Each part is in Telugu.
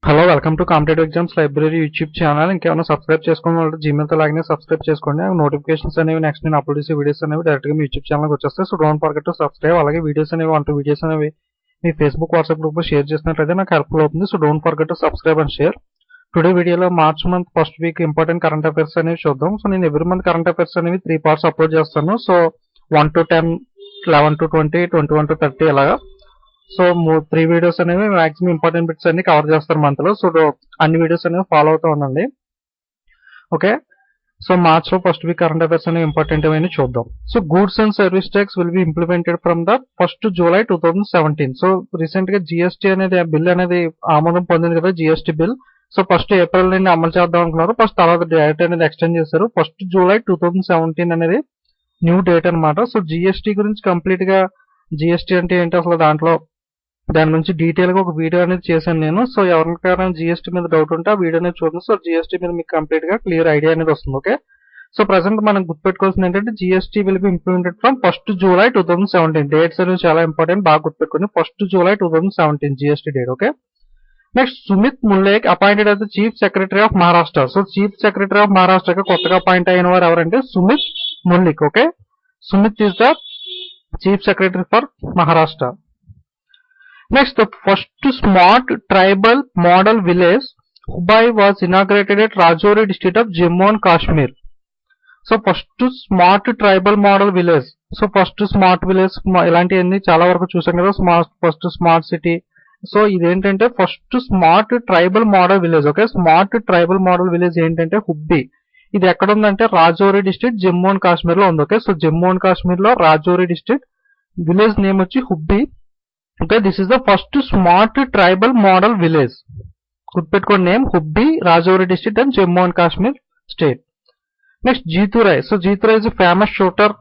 Hello welcome to competitive exams library YouTube channel. ఇంకేమైనా సబ్స్క్రైబ్ చేసుకోవడం వల్ల జీమెయిల్తో లాగిన సబ్స్క్రైబ్ చేసుకోండి. నోటిఫికేషన్స్ అనేవి నెక్స్ట్ నేను అప్లోడ్ చేసే వీడియోస్ అనేవి డైరెక్ట్గా మీ యూట్యూబ్ ఛానల్కి వచ్చేస్తాయి. So don't forget to subscribe. అలాగే వీడియోస్ అనేవి 1-2 వీడియోస్ అనేవి మీ ఫేస్బుక్ వాట్సాప్ గ్రూప్లో షేర్ చేసినట్లయితే నాకు హెల్ప్ఫుల్ అవుతుంది. So don't forget to subscribe and share. Today వీడియోలో March month first week important current affairs అనేవి చూద్దాం. సో నేను ఎవ్రీ మంత్ కరెంట్ అఫైర్స్ అనేవి 3 పార్ట్స్ అప్లోడ్ చేస్తాను. సో 1 to 10, 11 to 20, 21 to 30 అలాగా. సో 3 వీడియోస్ అనేవి మాక్సిమం ఇంపార్టెంట్ బిట్స్ అన్ని కవర్ చేస్తారు మంత్ లో. సో అన్ని వీడియోస్ అనేవి ఫాలో అవుతూ ఉండండి. ఓకే, సో మార్చ్ లో ఫస్ట్ వీక్ కరెంట్ అఫైర్స్ అనేవి ఇంపార్టెంట్ ఏమైనా చూద్దాం. So goods and service tax will be implemented from the 1st July 2017. So recent గా జిఎస్టీ అనేది బిల్ అనేది ఆమోదం పొందింది కదా, GST bill. So first April నుండి అమలు చేద్దాం అనుకున్నారు. ఫస్ట్ తర్వాత డేట్ అనేది ఎక్స్టెండ్ చేశారు. 1st July 2017 అనేది న్యూ డేట్ అనమాట. సో జిఎస్టీ గురించి కంప్లీట్ గా జిఎస్టీ అంటే ఏంటి అసలు దాని నుంచి డీటెయిల్ గా ఒక వీడియో అనేది చేశాను నేను. సో ఎవరికైనా జిఎస్టీ మీద డౌట్ ఉంటే ఆ వీడియో అనేది చూడండి. సో జిఎస్టీ మీద మీకు కంప్లీట్ గా క్లియర్ ఐడియా అనేది వస్తుంది. ఓకే, సో ప్రెసెంట్ మనం గుర్తుపెట్టుకోవాల్సింది ఏంటంటే GST will be implemented from 1st July 2017. Dates అనేవి చాలా ఇంపార్టెంట్, బాగా గుర్తుపెట్టుకోండి. 1st July 2017 GST date. Okay, next Sumit Mullick appointed as the chief secretary of Maharashtra. So chief secretary of మహారాష్ట్రకి కొత్తగా అపాయింట్ అయిన వారు ఎవరంటే Sumit Mullick. Okay, Sumit is the chief secretary for Maharashtra. Next, the first smart tribal model village, Hubai, was inaugurated at Rajouri district of Jammu and Kashmir. So first smart tribal model village. So first smart village ఇలాంటివన్నీ చాలా వరకు చూసాం కదా. First smart city. సో ఇదేంటంటే first smart tribal model village. Okay, smart tribal model village ఏంటంటే హుబ్బి. ఇది ఎక్కడ ఉందంటే రాజౌరి డిస్ట్రిక్ట్, జమ్మూ అండ్ కాశ్మీర్ లో ఉంది. Okay, so Jammu and Kashmir లో రాజౌరి డిస్ట్రిక్ట్, విలేజ్ నేమ్ వచ్చి Hubbi. Okay, this is the first smart tribal model village. గుర్తుపెట్టుకోండి name Hubbi, Rajouri district and Jammu and Kashmir state. Next Jitu Rai. So Jitu Rai is famous shooter.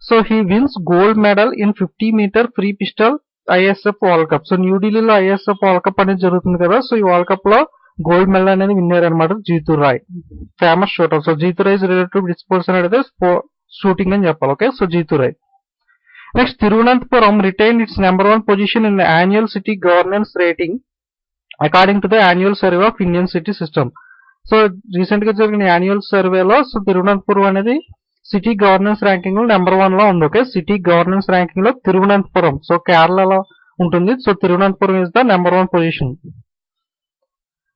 So he wins gold medal in 50 metre free pistol ISF world cup. So న్యూఢిల్లీలో ఐఎస్ఎఫ్ వరల్డ్ కప్ అనేది జరుగుతుంది కదా. సో ఈ వరల్డ్ కప్ లో గోల్డ్ మెడల్ అనేది విన్నారు అనమాట Jitu Rai, famous shooter. So Jitu Rai is related to sports అనేది షూటింగ్ అని చెప్పాలి. Okay, so Jitu Rai. Next, Thiruvananthapuram retained its #1 position in the annual city governance rating according to the annual survey of Indian city system. So recent గా జరిగిన యాన్యువల్ సర్వేలో సో తిరువనంతపురం అనేది సిటీ గవర్నెన్స్ ర్యాంకింగ్ లో #1 లో ఉంది. ఓకే, సిటీ గవర్నెన్స్ ర్యాంకింగ్ లో తిరువనంతపురం, సో కేరళలో ఉంటుంది. So Thiruvananthapuram is the #1 position.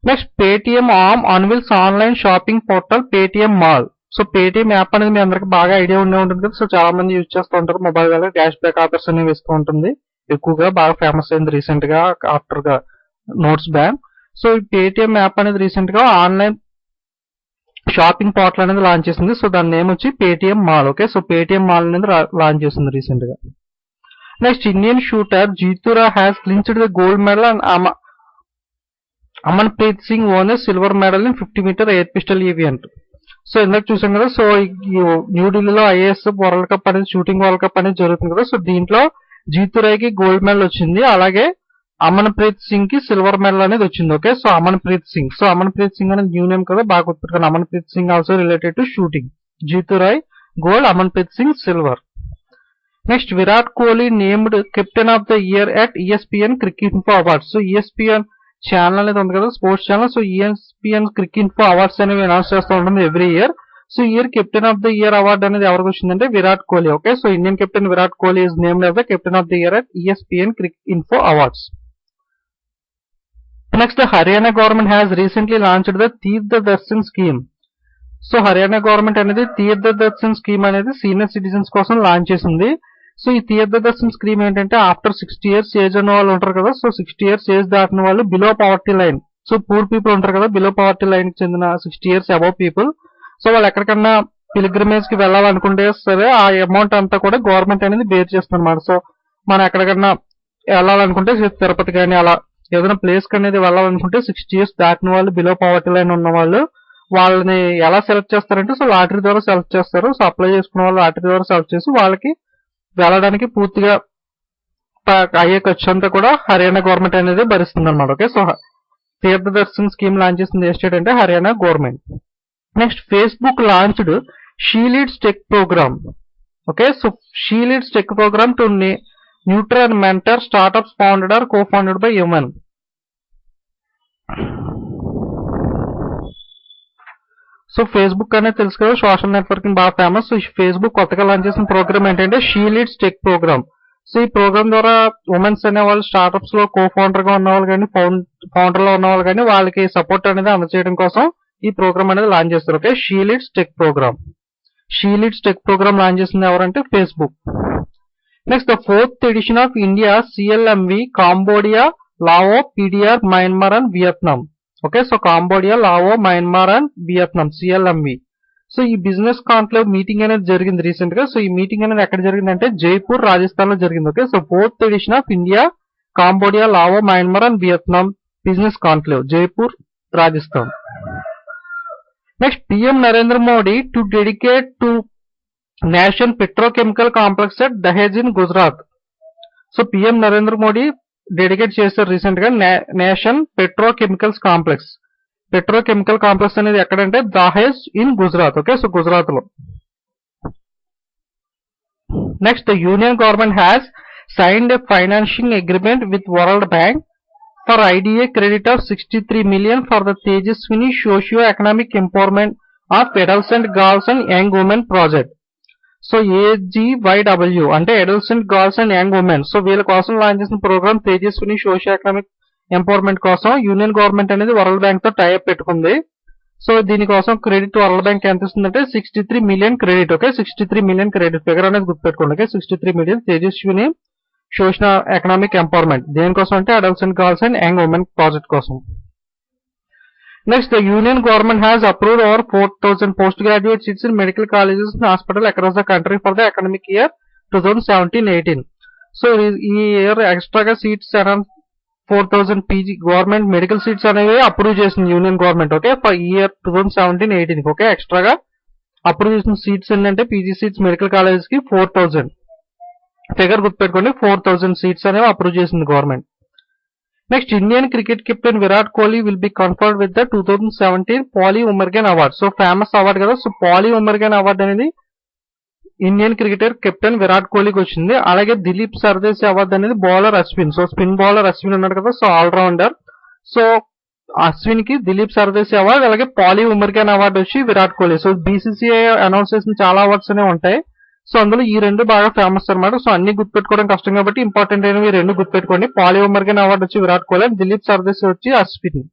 Next, Paytm arm unveils online shopping portal Paytm mall. So Paytm app అనేది మీ అందరికి బాగా ఐడియా ఉండే ఉంటుంది కదా. సో చాలా మంది యూజ్ చేస్తూ ఉంటారు. మొబైల్ వల్ల క్యాష్ బ్యాక్ ఆఫర్స్ అనేవి ఇస్తూ ఉంటుంది. ఎక్కువగా బాగా ఫేమస్ అయింది రీసెంట్ గా ఆఫ్టర్ గా నోట్స్ బ్యాన్. సో ఈ పేటిఎం యాప్ అనేది రీసెంట్ గా ఆన్లైన్ షాపింగ్ పోర్టల్ అనేది లాంచ్ చేసింది. సో దాని నేమ్ వచ్చి Paytm mall. Okay, so Paytm mall అనేది లాంచ్ చేసింది రీసెంట్ గా. Next, Indian shooter జీతురా has clinched the gold medal and Aman Preet Singh own silver medal in 50 metre air pistol event. So ఇందాక చూసాం కదా. సో న్యూఢిల్లీలో ఐఏఎస్ఎఫ్ వరల్డ్ కప్ అనేది షూటింగ్ వరల్డ్ కప్ అనేది జరుగుతుంది కదా. సో దీంట్లో జీతు రాయ్కి గోల్డ్ మెడల్ వచ్చింది. అలాగే అమన్ ప్రీత్ సింగ్ కి సిల్వర్ మెడల్ అనేది వచ్చింది. Okay, so Amanpreet Singh, so Amanpreet Singh అనేది న్యూ నేమ్ కదా, బాగా గుర్తుపెట్టుకోండి. Amanpreet Singh also related to shooting. Jitu Rai gold, Amanpreet Singh silver. Next, Virat Kohli named captain of the year at ESPN cricket info awards. So ESPN channel అనేది ఉంది కదా, sports channel. So ESPN cricket info awards అనేవి అనౌన్స్ చేస్తూ ఉంటుంది every year. So year captain of the year award అనేది ఎవరికి వచ్చిందంటే Virat Kohli. Okay, so Indian captain Virat Kohli is named as the captain of the year at ESPN cricket info awards. Next, Haryana government has recently launched the Tirtha Darshan scheme. So Haryana government అనేది తీర్థ దర్శన్ స్కీమ్ అనేది సీనియర్ సిటిజన్స్ కోసం లాంచ్ చేసింది. సో ఈ తీర్థ దర్శన్ స్కీమ్ ఏంటంటే ఆఫ్టర్ 60 years ఏజ్ ఉన్న వాళ్ళు ఉంటారు కదా. సో 60 years ఏజ్ దాటిన వాళ్ళు below poverty line, so poor people ఉంటారు కదా, బిలో పవర్టీ లైన్ కి చెందిన 60 years అబవ్ పీపుల్. సో వాళ్ళు ఎక్కడికన్నా పిలిగ్రిమేజ్ కి వెళ్ళాలనుకుంటే సరే ఆ అమౌంట్ అంతా కూడా గవర్నమెంట్ అనేది బేర్ చేస్తుంది అనమాట. సో మనం ఎక్కడికన్నా వెళ్ళాలనుకుంటే తిరుపతి కానీ అలా ఏదైనా ప్లేస్ కి అనేది వెళ్ళాలనుకుంటే 60 years దాటిన వాళ్ళు, బిలో పవర్టీ లైన్ ఉన్న వాళ్ళు, వాళ్ళని ఎలా సెలెక్ట్ చేస్తారంటే సో లాటరీ ద్వారా సెలెక్ట్ చేస్తారు. సో అప్లై చేసుకున్న వాళ్ళు లాటరీ ద్వారా సెలెక్ట్ చేసి వాళ్ళకి వెళ్ళడానికి పూర్తిగా అయ్యే ఖర్చు అంతా కూడా హర్యానా గవర్నమెంట్ అనేది భరిస్తుంది అనమాట. ఓకే, సో తీర్థ దర్శన్ స్కీమ్ లాంచ్ చేసింది ఏ స్టేట్ అంటే Haryana government. Next, Facebook launched she leads tech programme. Okay, so she leads tech programme to neutral mentor startups founded or co founded by women. So Facebook అనేది తెలుసు కదా, సోషల్ నెట్వర్కింగ్ బాగా ఫేమస్. సో ఫేస్బుక్ కొత్తగా లాంచ్ చేసిన ప్రోగ్రామ్ ఏంటంటే she leads tech programme. So ఈ ప్రోగ్రామ్ ద్వారా ఉమెన్స్ అనే వాళ్ళు స్టార్ట్అప్స్ లో కో ఫౌండర్ గా ఉన్న వాళ్ళు కానీ ఫౌండర్ లో ఉన్న వాళ్ళు కానీ వాళ్ళకి సపోర్ట్ అనేది అందజేయడం కోసం ఈ ప్రోగ్రామ్ అనేది లాంచ్ చేస్తారు. Okay, she leads tech program. She leads tech program launch చేసింది ఎవరంటే Facebook. Next the 4th edition of India CLMV Cambodia, Lao, PDR, Myanmar and Vietnam. Okay, so Cambodia, Lao, Myanmar and Vietnam CLMV. So ఈ బిజినెస్ కాన్క్లేవ్ మీటింగ్ అనేది జరిగింది రీసెంట్ గా. సో ఈ మీటింగ్ అనేది ఎక్కడ జరిగిందంటే జైపూర్, రాజస్థాన్ లో జరిగింది. Okay, so 4th edition of India Cambodia, Lao, Myanmar and Vietnam business conclave, Jaipur, Rajasthan. Next PM Narendra Modi to dedicate to nation petrochemical complex at Dahej in Gujarat. So PM Narendra Modi dedicate చేశారు రీసెంట్ గా nation petrochemicals complex. Petrochemical complex అనేది ఎక్కడంటే Dahej in Gujarat. Okay, so Gujarat లో. Next the union government has signed a financing agreement with world bank for IDA credit of 63 million for the Tejaswini socio economic empowerment of adults and girls and young women project. So AGYW అంటే adults and girls and young women. So వీళ్ళ కోసం లాంచ్ చేసిన program Tejaswini socio economic empowerment కోసం యూనియన్ గవర్నమెంట్ అనేది వరల్డ్ బ్యాంక్ తో టైఅప్ పెట్టుకుంది. సో దీనికోసం క్రెడిట్ వరల్డ్ బ్యాంక్ ఎంత ఇస్తుందంటే 63 million credit. Okay, 63 million credit figure అనేది గుర్తుపెట్టుకోండి. Okay, 63 million Tejaswini socio economic empowerment. దేనికోసం అంటే adults and girls and young women project కోసం. Next, the union government has approved over 4,000 postgraduate seats in medical colleges and hospitals across the country for the academic year 2017-18. So, ఈ ఇయర్ ఎక్స్ట్రాగా seats around 4,000 PG government medical seats అనేవి అప్రూవ్ చేసింది union government. Okay, for year 2017-18. Okay, ఎక్స్ట్రాగా అప్రూవ్ చేసిన సీట్స్ ఏంటంటే పీజీ సీట్స్ మెడికల్ కాలేజెస్ కి 4,000 ఫిగర్ గుర్తుపెట్టుకోండి. 4,000 సీట్స్ అనేవి అప్రూవ్ చేసింది government. Next Indian cricket captain Virat Kohli will be conferred with the 2017 Polly Umrigar award. So famous award కదా. సో పాలీ ఉమర్గన్ అవార్డ్ అనేది ఇండియన్ క్రికెటర్ కెప్టెన్ విరాట్ కోహ్లీకి వచ్చింది. అలాగే దిలీప్ సర్దేశి అవార్డు అనేది bowler Ashwin. So spin bowler Ashwin ఉన్నాడు కదా, సో ఆల్రౌండర్. సో అశ్విన్ కి దిలీప్ సర్దేశి అవార్డు, అలాగే పాలీ ఉమర్గన్ అవార్డు వచ్చి Virat Kohli. So BCCI announce చేసిన చాలా అవార్డ్స్ అనేవి ఉంటాయి. సో అందులో ఈ రెండు బాగా ఫేమస్ అనమాట. సో అన్ని గుర్తుపెట్టుకోవడం కష్టం కాబట్టి ఇంపార్టెంట్ అయినవి రెండు గుర్తుపెట్టుకోండి. పాలీ ఉమర్గన్ అవార్డు వచ్చి విరాట్ కోహ్లీ, దిలీప్ సర్దేశి వచ్చి Ashwin.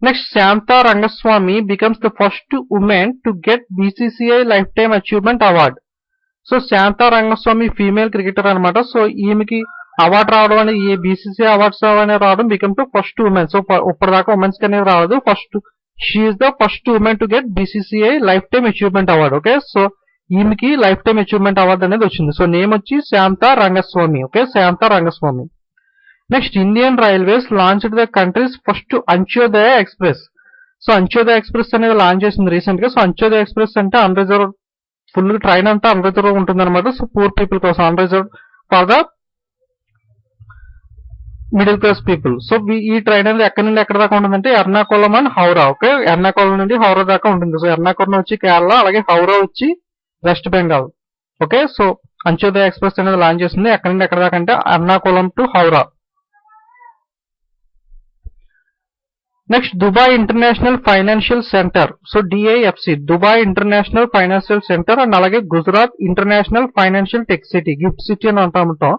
Next Shantha Rangaswamy becomes the first woman to get BCCI lifetime achievement award. So Shantha Rangaswamy female cricketer అనమాట. సో ఈమెకి అవార్డు రావడం అనేది ఈ బీసీసీఐ అవార్డ్స్ అనేది రావడం become to first woman. So ఇప్పటిదాకా ఉమెన్స్ కి అనేది రాలేదు. First she is the first woman to get BCCI lifetime achievement award. Okay, so ఈమెకి లైఫ్ టైమ్ అచీవ్మెంట్ అవార్డు అనేది వచ్చింది. సో నేమ్ వచ్చి Shanta Rangaswamy. Okay, Shantha Rangaswamy. Next Indian railways launched the country's first Antyodaya express. So Antyodaya express అనేది లాంచ్ చేసింది రీసెంట్ గా. సో అంత్యోదయ ఎక్స్ప్రెస్ అంటే అన్రిజర్వ్ ఫుల్ ట్రైన్ అంతా అన్రిజర్వ్ ఉంటుంది అనమాట. సో పూర్ పీపుల్ కోసం, unreserved for the middle class people. So ఈ ట్రైన్ అనేది ఎక్కడి నుండి ఎక్కడ దాకా ఉంటుందంటే ఎర్నాకుళం అండ్ హౌరా. ఓకే, ఎర్నాకుళం నుండి హౌరా దాకా ఉంటుంది. సో ఎర్నాకుళం వచ్చి కేరళ, అలాగే హౌరా వచ్చి West Bengal. Okay, so Antyodaya express అనేది లాంచ్ చేసింది. ఎక్కడి నుండి ఎక్కడ దాకా అంటే Ernakulam to Howrah. Next Dubai international financial centre. So DIFC, Dubai international financial centre and అలాగే Gujarat international financial tech city, gift city అని అంటా ఉంటాం.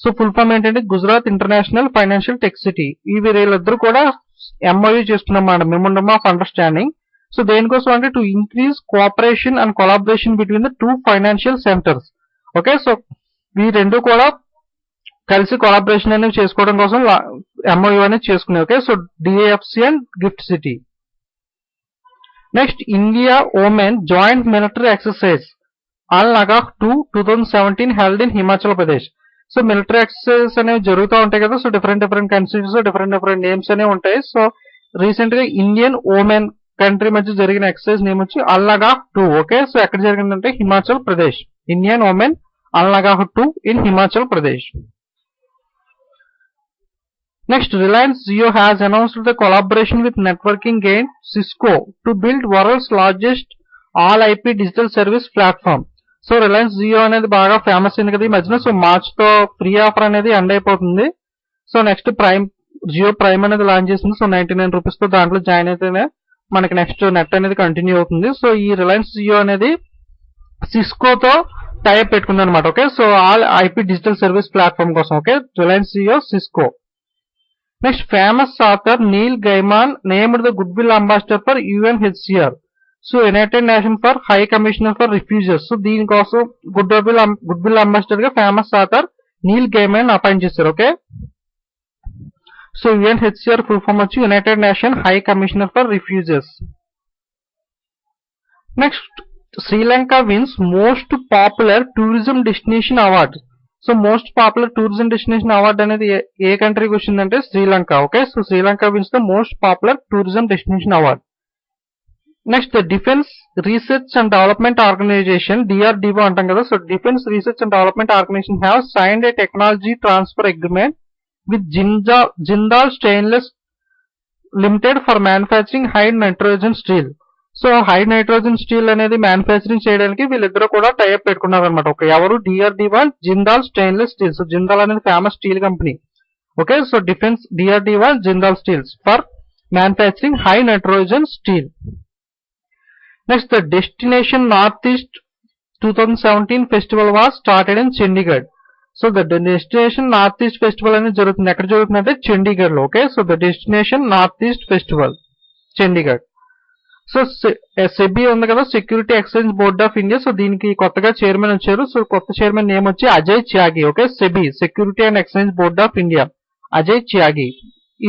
సో ఫుల్ ఫామ్ ఏంటంటే Gujarat international financial tech city. ఇవి వీళ్ళిద్దరు కూడా ఎంఓయూ చేస్తున్నమాట, మెమోండమ్ ఆఫ్ అండర్స్టాండింగ్. సో దేనికోసం అంటే to increase cooperation and collaboration between the two financial centres. Okay, so ఈ రెండు కూడా కలిసి కొలాబరేషన్ అనేది చేసుకోవడం కోసం ఎంఓయూ అనేది చేసుకున్నాయి. Okay, so DAFC and gift city. Next India Oman joint military exercise Al Nagah 2017 held in Himachal Pradesh. So military exercises అనేవి జరుగుతూ ఉంటాయి కదా. So different countries different names అనేవి ఉంటాయి. సో రీసెంట్ గా ఇండియన్ ఓమెన్ కంట్రీ మధ్య జరిగిన ఎక్సర్సైజ్ నేమ్ వచ్చి అల్ నగాహ్ 2. ఓకే, సో ఎక్కడ జరిగిందంటే Himachal Pradesh. Indian Oman Al Nagah 2 in Himachal Pradesh. Next, Reliance Jio has announced the collaboration with networking giant Cisco to build world's largest all-IP digital service platform. So Reliance Jio అనేది బాగా ఫేమస్ అయింది కదా ఈ మధ్యన. సో మార్చ్ తో ఫ్రీ ఆఫర్ అనేది ఎండ్ అయిపోతుంది. So next prime Jio prime అనేది లాంచ్ చేసింది. సో 99 రూపీస్ తో దాంట్లో జాయిన్ అయితేనే మనకి నెక్స్ట్ నెట్ అనేది కంటిన్యూ అవుతుంది. సో ఈ రిలయన్స్ జియో అనేది సిస్కోతో టైప్ పెట్టుకుంది అనమాట. Okay, so all IP digital service platform కోసం. Okay, Reliance Jio Cisco. Next famous author Neil Gaiman named the good will ambassador for UNHCR. So United nation for high commissioner for refuses. So దీనికోసం గుడ్ విల్ అంబాసిడర్ గా ఫేమస్ ఆథర్ నీల్ గైమాన్ అపాయింట్ చేశారు. Okay, so UNHCR full form వచ్చి United nation high commissioner for refuses. Next Sri Lanka wins most popular tourism destination award. So most popular tourism destination award అనేది ఏ కంట్రీకి వచ్చిందంటే Sri Lanka. Okay, so Sri Lanka wins the most popular tourism destination award. Next defence research and development organisation DRDO అంటాం కదా. So defence research and development organisation have signed a technology transfer agreement with Jindal stainless limited for manufacturing high nitrogen steel. So high nitrogen steel అనేది మ్యానుఫ్యాక్చరింగ్ చేయడానికి వీళ్ళిద్దరూ కూడా టైప్ పెట్టుకున్నారు అనమాట. ఓకే, ఎవరు DRDO Jindal stainless steel. So Jindal అనేది famous steel company. Okay, so defence DRDO Jindal steels for manufacturing high nitrogen steel. Next the destination north east 2017 festival was started in Chandigarh. So the destination north east festival అనేది జరుగుతుంది. ఎక్కడ జరుగుతుంది అంటే చండీగఢ్ లో. Okay, so the destination north east festival Chandigarh. So SEBI ఉంది కదా, security exchange board of India. So దీనికి కొత్తగా చైర్మన్ వచ్చారు. సో కొత్త చైర్మన్ నేమ్ వచ్చి Ajay Tyagi. Okay, SEBI security and exchange board of India Ajay Tyagi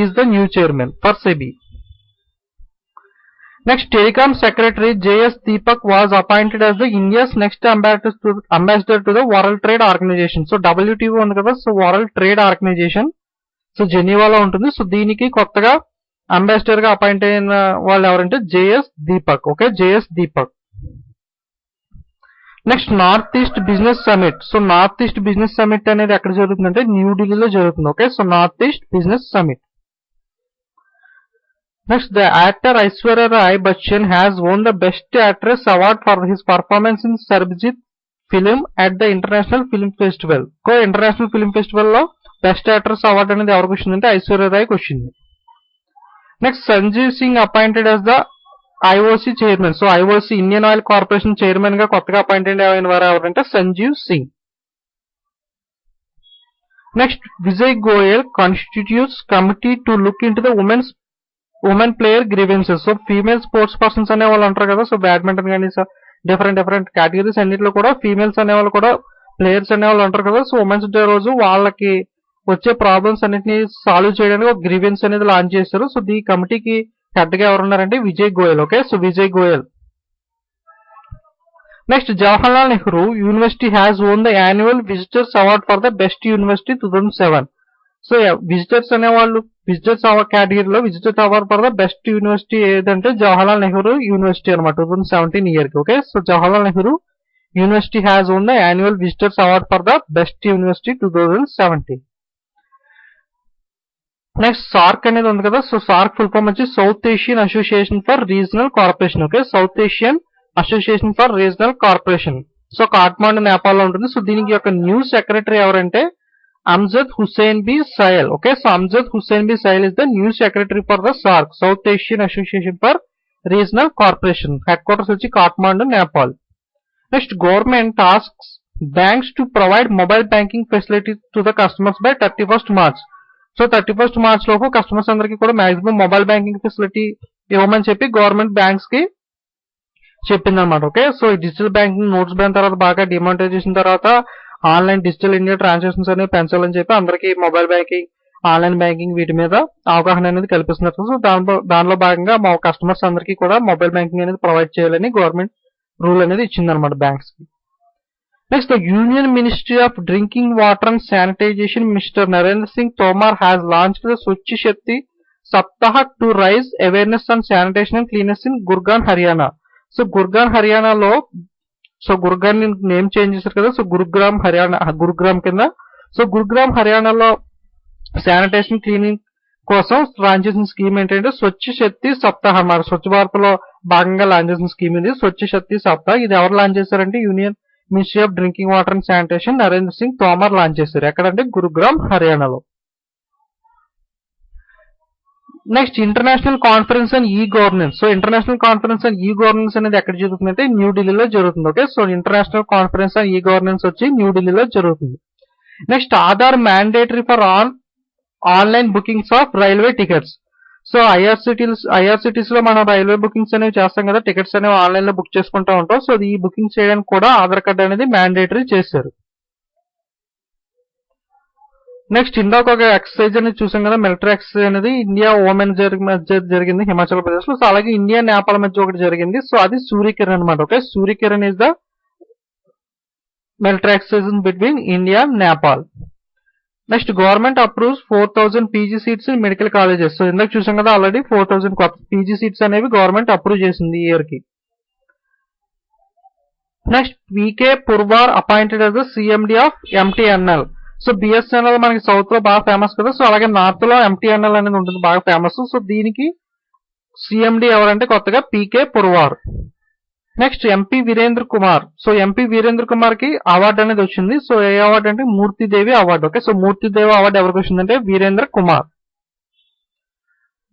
is the new chairman for SEBI. Next telecom secretary JS Deepak was appointed as the India's next ambassador to the World Trade Organization. So WTO ఉంది కదా, so world trade organization so జెనీవాలో ఉంటుంది. సో దీనికి కొత్తగా అంబాసిడర్ గా అపాయింట్ అయిన వాళ్ళు ఎవరంటే JS Deepak. Okay, JS Deepak. Next north east business summit. So north east business summit అనేది ఎక్కడ జరుగుతుందంటే న్యూఢిల్లీలో జరుగుతుంది. Okay, so north east business summit. Next, the actor Aishwarya Rai Bachchan has won the Best Actress Award for his performance in Sarbjit film at the International Film Festival. International film festival లో బెస్ట్ యాక్ట్రెస్ అవార్డు అనేది ఎవరికి వచ్చిందంటే ఐశ్వర్య రాయ్కి వచ్చింది. Next Sanjeev Singh appointed as the IOC chairman. So IOC Indian oil corporation chairman గా కొత్తగా అపాయింటెడ్ అయిన వారు ఎవరంటే Sanjeev Singh. Next Vijay Goel constitutes committee to look into the women player grievances. So female sports persons అనే వాళ్ళు అంటారు కదా, సో బ్యాడ్మింటన్ కానీ డిఫరెంట్ కేటగిరీస్ అన్నింటిలో కూడా ఫీమేల్స్ అనే వాళ్ళు కూడా ప్లేయర్స్ అనే వాళ్ళు అంటారు కదా. సో ఉమెన్స్ డే రోజు వాళ్ళకి వచ్చే ప్రాబ్లమ్స్ అన్నింటినీ సాల్వ్ చేయడానికి ఒక గ్రీవెన్స్ అనేది లాంచ్ చేశారు. సో ఈ కమిటీకి హెడ్ గా ఎవరున్నారంటే Vijay Goyal. Okay, so Vijay Goyal. Next Jawaharlal Nehru university has won the annual visitors award for the best university 2007. So visitors అనేవాళ్ళు విజిటర్స్ అవార్డ్ కేటగిరీలో visitors award for the best university ఏదంటే జవహర్లాల్ నెహ్రూ యూనివర్సిటీ అనమాట 2017 ఇయర్ కి. Okay, so Jawaharlal Nehru university has won the annual visitors award for the best university 2017. Next SAARC అనేది ఉంది కదా, సో సార్క్ ఫుల్ ఫామ్ వచ్చి south Asian association for regional corporation. Okay, south Asian association for regional corporation. So Kathmandu Nepal లో ఉంటుంది. సో దీనికి యొక్క న్యూ సెక్రటరీ ఎవరంటే Amjad Hussain B. Sail. Okay, so Amjad Hussain B. Sail is the new secretary for the SAARC, South Asian Association for Regional Corporation. Headquarters వచ్చి Kathmandu, Nepal. Next, government asks banks to provide mobile banking facilities to the customers by 31st March. So 31st March లోపు కస్టమర్స్ అందరికీ కూడా మాక్సిమం మొబైల్ బ్యాంకింగ్ ఫెసిలిటీ ఇవ్వమని చెప్పి గవర్నమెంట్ బ్యాంక్స్ కి చెప్పింది అనమాట. Okay, so digital banking notes ban తర్వాత బాగా డిమానిటైజేషన్ తర్వాత ఆన్లైన్ డిజిటల్ ఇండియా ట్రాన్సాక్షన్స్ అనేవి పెంచాలని చెప్పి అందరికీ మొబైల్ బ్యాంకింగ్ ఆన్లైన్ బ్యాంకింగ్ వీటి మీద అవగాహన అనేది కల్పిస్తున్నారు. సో దానిలో భాగంగా మా కస్టమర్స్ అందరికీ కూడా మొబైల్ బ్యాంకింగ్ అనేది ప్రొవైడ్ చేయాలని గవర్నమెంట్ రూల్ అనేది ఇచ్చిందనమాట బ్యాంక్స్ కి. Next union ministry of drinking water and sanitization mister Narendra Singh Tomar has launched the Swachh Shakti Saptah to raise awareness on sanitation and cleanness in Gurgaon Haryana. So Gurgaon హర్యానాలో సో గుర్గాన్ నేమ్ చేంజ్ చేశారు కదా, సో గురుగ్రామ్ కింద. సో గురుగ్రామ్ హర్యానాలో శానిటేషన్ క్లీనింగ్ కోసం లాంచ్ చేసిన స్కీమ్ ఏంటంటే స్వచ్ఛ శక్తి సప్తాహ్ అన్నమాట. స్వచ్ఛ భారత్ లో భాగంగా లాంచ్ చేసిన స్కీమ్ ఇది స్వచ్ఛ శక్తి సప్తాహ్. ఇది ఎవరు లాంచ్ చేశారంటే union ministry of drinking water and sanitation Narendra Singh Tomar launch చేశారు. ఎక్కడంటే గురుగ్రామ్ హర్యానాలో. Next international conference and e governance. So international conference and e governance అనేది ఎక్కడ జరుగుతుందంటే న్యూఢిల్లీలో జరుగుతుంది. Okay, so international conference and e governance వచ్చి న్యూఢిల్లీలో జరుగుతుంది. Next Aadhaar mandatory for online bookings of railway tickets. So IRCTC లో మనం రైల్వే బుకింగ్స్ అనేవి చేస్తాం కదా, టికెట్స్ అనేవి ఆన్లైన్ లో బుక్ చేసుకుంటూ ఉంటాం. సో ఈ బుకింగ్ చేయడానికి కూడా ఆధార్ కార్డ్ అనేది మ్యాండేటరీ చేశారు. నెక్స్ట్ ఇందాక ఒక ఎక్సర్సైజ్ అనేది చూసాం కదా, మిలిటరీ ఎక్సర్సైజ్ అనేది ఇండియా ఓమెన్ మధ్య జరిగింది హిమాచల్ ప్రదేశ్ లో. సో అలాగే ఇండియా నేపాల్ మధ్య ఒకటి జరిగింది. సో అది సూర్యకిరణ్ అనమాట. Okay, Suryakiran is the military exercise between India and Nepal. Next government approves 4000 PG seats in medical colleges. So ఇందాక చూసాం కదా ఆల్రెడీ 4000 కొత్త పీజీ సీట్స్ అనేవి గవర్నమెంట్ అప్రూవ్ చేసింది ఈ ఇయర్ కి. Next PK Purwar appointed as the CMD of MTNL. So BSNL మనకి సౌత్ లో బాగా ఫేమస్ కదా, సో అలాగే నార్త్ లో MTNL అనేది ఉంటుంది బాగా ఫేమస్. సో దీనికి CMD ఎవరంటే కొత్తగా PK Purwar. Next MP Virendra Kumar. So MP Virendra Kumar కి అవార్డు అనేది వచ్చింది. సో ఏ అవార్డు అంటే Moortidevi award. Okay, so Moortidevi award ఎవరికి వచ్చిందంటే Virendra Kumar.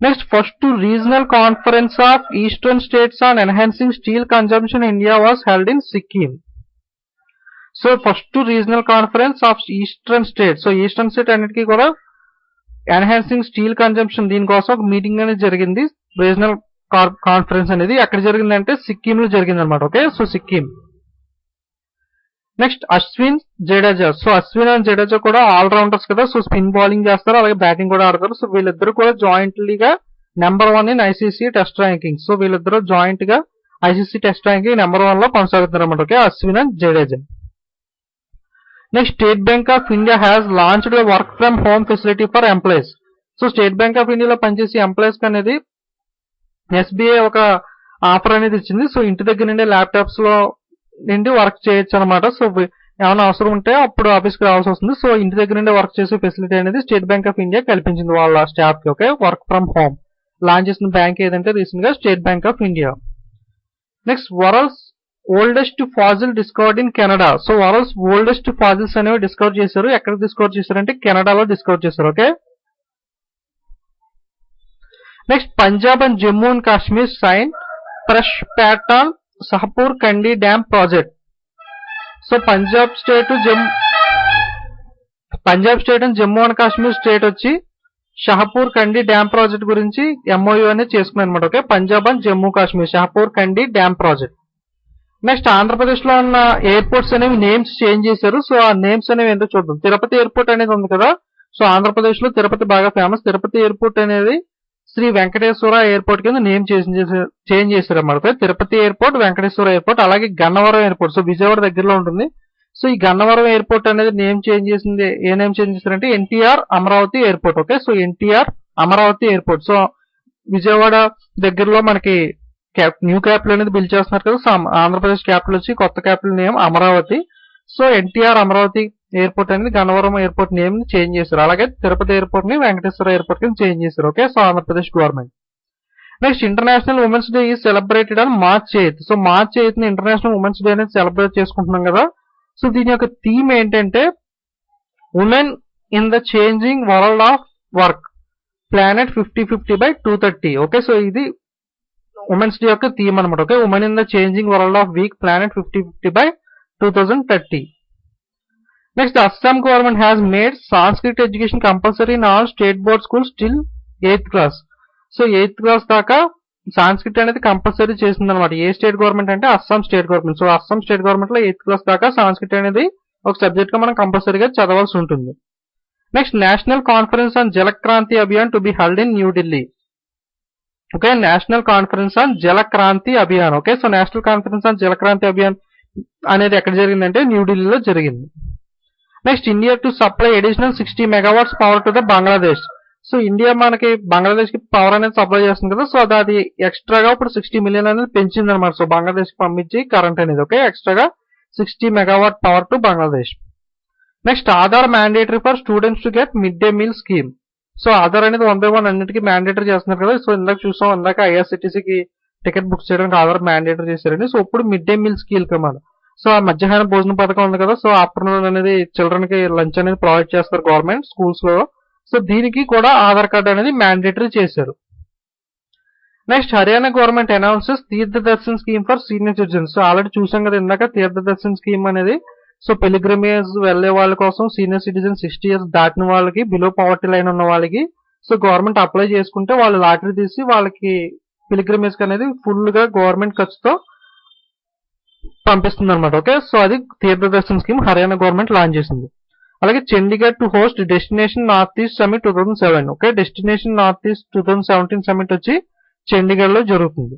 Next first regional conference of eastern states on enhancing steel consumption India was held in Sikkim. So first regional conference of eastern state. So eastern state అన్నిటికీ కూడా ఎన్హాన్సింగ్ స్టీల్ కన్జంప్షన్ దీనికోసం ఒక మీటింగ్ అనేది జరిగింది. రీజనల్ కాన్ఫరెన్స్ అనేది ఎక్కడ జరిగిందంటే సిక్కిం లో జరిగింది అనమాట. Okay, so Sikkim. Next Ashwin Jadeja. So Ashwin and Jadeja కూడా ఆల్ రౌండర్స్ కదా, సో స్పిన్ బౌలింగ్ చేస్తారు అలాగే బ్యాటింగ్ కూడా ఆడతారు. సో వీళ్ళిద్దరు కూడా జాయింట్లీగా number 1 in ICC test ranking. So వీళ్ళిద్దరు జాయింట్ గా ఐసీసీ టెస్ట్ ర్యాంకింగ్ నెంబర్ 1 లో కొనసాగుతున్నారు అనమాట. Okay, Ashwin and Jadeja. Next state bank of India has launched the work from home facility for employees. So state bank of ఇండియాలో పనిచేసే ఎంప్లాయీస్ అనేది ఎస్బీఐ ఒక ఆఫర్ అనేది ఇచ్చింది. సో ఇంటి దగ్గర నుండి ల్యాప్టాప్స్ లో నుండి వర్క్ చేయొచ్చు అనమాట. సో ఏమైనా అవసరం ఉంటే అప్పుడు ఆఫీస్కి రావాల్సి వస్తుంది. సో ఇంటి దగ్గర నుండి వర్క్ చేసే ఫెసిలిటీ అనేది స్టేట్ బ్యాంక్ ఆఫ్ ఇండియా కల్పించింది వాళ్ళ స్టాఫ్ కి. Okay, work from home launch చేసిన బ్యాంక్ ఏదంటే రీసెంట్ గా state bank of India. Next world's oldest fossil discovered in Canada. So world's oldest fossils అనేవి డిస్కవర్ చేశారు. ఎక్కడ డిస్కవర్ చేశారంటే కెనడాలో డిస్కవర్ చేశారు. Okay, next Punjab and Jammu and Kashmir sign fresh pattern Shahpur Kandi dam project. So Punjab state and Jammu and Kashmir state వచ్చి షహపూర్ కండి డ్యామ్ ప్రాజెక్ట్ గురించి ఎంఓయూ అనేది చేసుకున్నాయి అనమాట. Okay, Punjab and Jammu Kashmir Shahapur Kandi dam project. Next Andhra Pradesh లో ఉన్న ఎయిర్పోర్ట్స్ అనేవి నేమ్స్ చేంజ్ చేశారు. సో ఆ నేమ్స్ అనేవి ఏంటో చూద్దాం. తిరుపతి ఎయిర్పోర్ట్ అనేది ఉంది కదా, సో ఆంధ్రప్రదేశ్ లో తిరుపతి బాగా ఫేమస్. తిరుపతి ఎయిర్పోర్ట్ అనేది శ్రీ వెంకటేశ్వర ఎయిర్పోర్ట్ కింద నేమ్ చేంజ్ చేశారు అన్నమాట. తిరుపతి ఎయిర్పోర్ట్, వెంకటేశ్వర ఎయిర్పోర్ట్, అలాగే గన్నవరం ఎయిర్పోర్ట్. సో విజయవాడ దగ్గరలో ఉంటుంది. సో ఈ గన్నవరం ఎయిర్పోర్ట్ అనేది నేమ్ చేంజ్ చేసింది. ఏ నేమ్ చేంజ్ చేశారంటే NTR Amaravati airport. Okay, so NTR Amaravati airport. So Vijayawada దగ్గరలో మనకి న్యూ క్యాపిటల్ అనేది బిల్డ్ చేస్తున్నారు కదా. సో ఆంధ్రప్రదేశ్ క్యాపిటల్ వచ్చి కొత్త capital name Amaravati. So NTR Amaravati airport అనేది గన్నవరం ఎయిర్పోర్ట్ నేమ్ చేంజ్ చేశారు. అలాగే తిరుపతి ఎయిర్పోర్ట్ ని వెంకటేశ్వర ఎయిర్పోర్ట్ కింద చేంజ్ చేశారు. Okay, so Andhra Pradesh government. Next international women's day is celebrated on March 8th. So March 8th ని ఇంటర్నేషనల్ ఉమెన్స్ డే అనేది సెలబ్రేట్ చేసుకుంటున్నాం కదా. సో దీని యొక్క థీమ్ ఏంటంటే women in the changing world of work planet 50/50/230. Okay, so ఇది ఉమెన్స్ డే యొక్క థీమ్ అనమాట. Okay, women in the changing world of week planet 50/50/2030. Next Assam government has made Sanskrit education compulsory in all state board schools till 8th class. So 8th class దాకా సాంస్క్రిట్ అనేది కంపల్సరీ చేసింది అనమాట. ఏ స్టేట్ గవర్నమెంట్ అంటే Assam state government. So Assam state government లో 8th క్లాస్ దాకా సాంస్క్రిట్ అనేది ఒక సబ్జెక్ట్ గా మనం కంపల్సరీగా చదవాల్సి ఉంటుంది. Next national conference on Jalkranti Abhiyan to be held in New Delhi. Okay, national conference on Jalkranti Abhiyan. Okay, so national conference on Jalkranti Abhiyan అనేది ఎక్కడ జరిగిందంటే న్యూఢిల్లీలో జరిగింది. Next India to supply additional 60 megawatts power to the Bangladesh. So India మనకి బంగ్లాదేశ్ కి పవర్ అనేది సప్లై చేస్తుంది కదా. సో అది ఎక్స్ట్రాగా ఇప్పుడు 60 million అనేది పెంచింది అనమాట. సో బంగ్లాదేశ్ కి పంపించి కరెంట్ అనేది. ఓకే, ఎక్స్ట్రాగా 60 megawatt power to Bangladesh. Next Aadhaar mandatory for students to get mid day meal scheme. So Aadhaar అనేది 1 by 1 అన్నిటికీ మ్యాండేటరీ చేస్తున్నారు కదా. సో ఇందాక చూసాం, ఇందాక ఐఆర్సిటీసీకి టికెట్ బుక్ చేయడానికి ఆధార్ మ్యాండేటరీ చేశారండి. సో ఇప్పుడు మిడ్ డే మీల్ స్కీమ్ కమాట. సో ఆ మధ్యాహ్న భోజన పథకం ఉంది కదా. సో ఆఫ్టర్నూన్ అనేది చిల్డ్రన్ కి లంచ్ అనేది ప్రొవైడ్ చేస్తారు గవర్నమెంట్ స్కూల్స్ లో. సో దీనికి కూడా ఆధార్ కార్డ్ అనేది మ్యాండేటరీ చేశారు. Next Haryana government announces Tirtha Darshan scheme for senior citizens. So already చూసాం కదా ఇందాక తీర్థ దర్శన్ స్కీమ్ అనేది. సో పిలిగ్రిమేజ్ వెళ్లే వాళ్ళ కోసం సీనియర్ సిటిజన్ 60 years దాటిన వాళ్ళకి, బిలో పవర్టీ లైన్ ఉన్న వాళ్ళకి సో గవర్నమెంట్ అప్లై చేసుకుంటే వాళ్ళు లాటరీ తీసి వాళ్ళకి పిలిగ్రిమేజ్ అనేది ఫుల్ గా గవర్నమెంట్ ఖర్చుతో పంపిస్తుంది అనమాట. ఓకే, సో అది Tirtha Darshan scheme Haryana government launch చేసింది. అలాగే Chandigarh to host destination north east summit 2007. Okay, destination north east 2017 summit వచ్చి చండీగఢ్ లో జరుగుతుంది.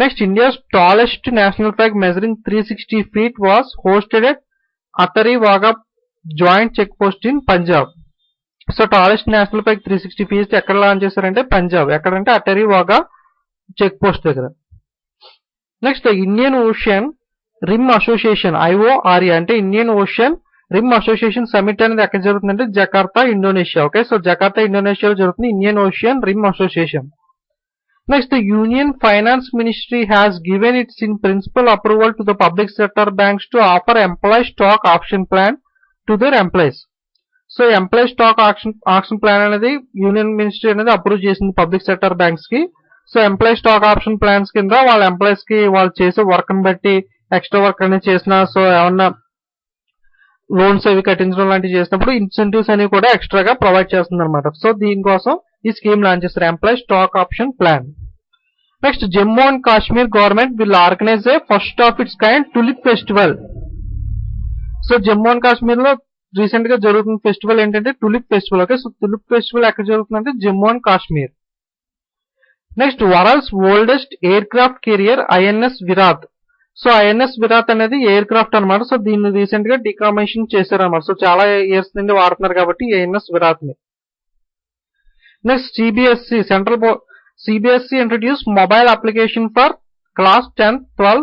Next India's tallest national flag measuring 360 feet was hosted at Attari Wagah joint check post in Punjab. So tallest national flag 360 feet ఎక్కడ లాంచ్ చేశారంటే పంజాబ్. ఎక్కడంటే అటరీ వాగా చెక్ పోస్ట్ దగ్గర. Next Indian ocean rim association IORA అంటే Indian ocean rim association summit అనేది ఎక్కడ జరుగుతుందంటే Jakarta, Indonesia. Okay, so Jakarta ఇండోనేషియాలో జరుగుతుంది Indian ocean rim association. Next union finance ministry has given its in principle approval to the public sector banks to offer employee stock option plan to their employees. So employee stock option plan అనేది యూనియన్ మినిస్ట్రీ అనేది అప్రూవ్ చేసింది పబ్లిక్ సెక్టర్ బ్యాంక్స్ కి. So employee stock option plans కింద వాళ్ళ ఎంప్లాయీస్ కి వాళ్ళు చేసే వర్క్ ని బట్టి ఎక్స్ట్రా వర్క్ అనేది చేసిన, సో ఏమన్నా లోన్స్ అవి కట్టించడం లాంటివి చేసినప్పుడు ఇన్సెంటివ్స్ అనేవి కూడా ఎక్స్ట్రాగా ప్రొవైడ్ చేస్తుంది అనమాట. సో దీనికోసం ఈ స్కీమ్ లాంచ్ చేస్తారు, employee stock option plan. Next Jammu and Kashmir government will organise A first of it's kind tulip festival. So Jammu and Kashmir లో రీసెంట్ గా జరుగుతున్న ఫెస్టివల్ ఏంటంటే tulip festival. Okay, so tulip festival ఎక్కడ జరుగుతుందంటే Jammu and Kashmir. Next world's oldest air craft career INS Virat. So INS Virat అనేది ఎయిర్ క్రాఫ్ట్ అనమాట. సో దీన్ని రీసెంట్ గా డికామిషన్ చేశారు అనమాట. సో చాలా ఇయర్స్ నుండి వాడుతున్నారు కాబట్టి INS విరాట్ ని. Next CBSE CBSE introduced mobile application for class 10th 12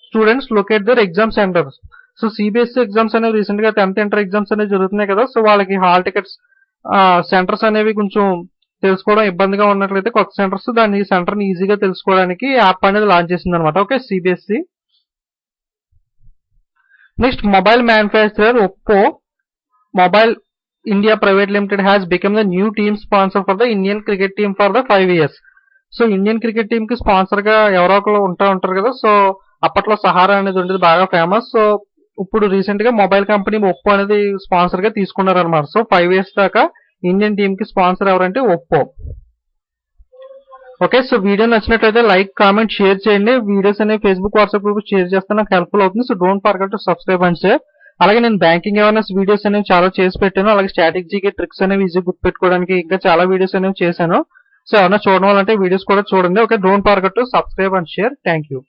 students locate their exam centers. So CBSE exams అనేవి రీసెంట్ గా 10th ఇంటర్ ఎగ్జామ్స్ అనేవి జరుగుతున్నాయి కదా. సో వాళ్ళకి హాల్ టికెట్స్ సెంటర్స్ అనేవి కొంచెం తెలుసుకోవడం ఇబ్బందిగా ఉన్నట్లయితే కొత్త సెంటర్స్ దాన్ని సెంటర్ ని ఈజీగా తెలుసుకోవడానికి యాప్ అనేది లాంచ్ చేసింది అనమాట. Okay, CBSE. Next mobile manufacturer Oppo mobile India private limited has become the new team sponsor for the Indian cricket team for the 5 years. So Indian cricket team కి స్పాన్సర్ గా ఎవరో ఒకరు ఉంటారు కదా. సో అప్పట్లో సహారా అనేది ఉండేది బాగా ఫేమస్. సో ఇప్పుడు రీసెంట్ గా మొబైల్ కంపెనీ ఒప్పో అనేది స్పాన్సర్ గా తీసుకున్నారు అనమాట. సో 5 years దాకా ఇండియన్ టీమ్ కి స్పాన్సర్ ఎవరంటే ఒప్పో. ఓకే, సో వీడియో నచ్చినట్లయితే లైక్, కామెంట్, షేర్ చేయండి. వీడియోస్ అనేవి ఫేస్బుక్, వాట్సాప్ గ్రూప్ షేర్ చేస్తే నాకు హెల్ప్ఫుల్ అవుతుంది. So don't forget to subscribe and share. అలాగే నేను బ్యాంకింగ్ అవేర్నెస్ వీడియోస్ అనేవి చాలా చేసి పెట్టాను. అలాగే స్టాటిక్ జీకే ట్రిక్స్ అనేవి ఈజీ గుర్తుపెట్టుకోవడానికి ఇంకా చాలా వీడియోస్ అనేవి చేశాను. సో ఏమన్నా చూడడం అంటే వీడియోస్ కూడా చూడండి. Okay, don't forget to subscribe and share. Thank you.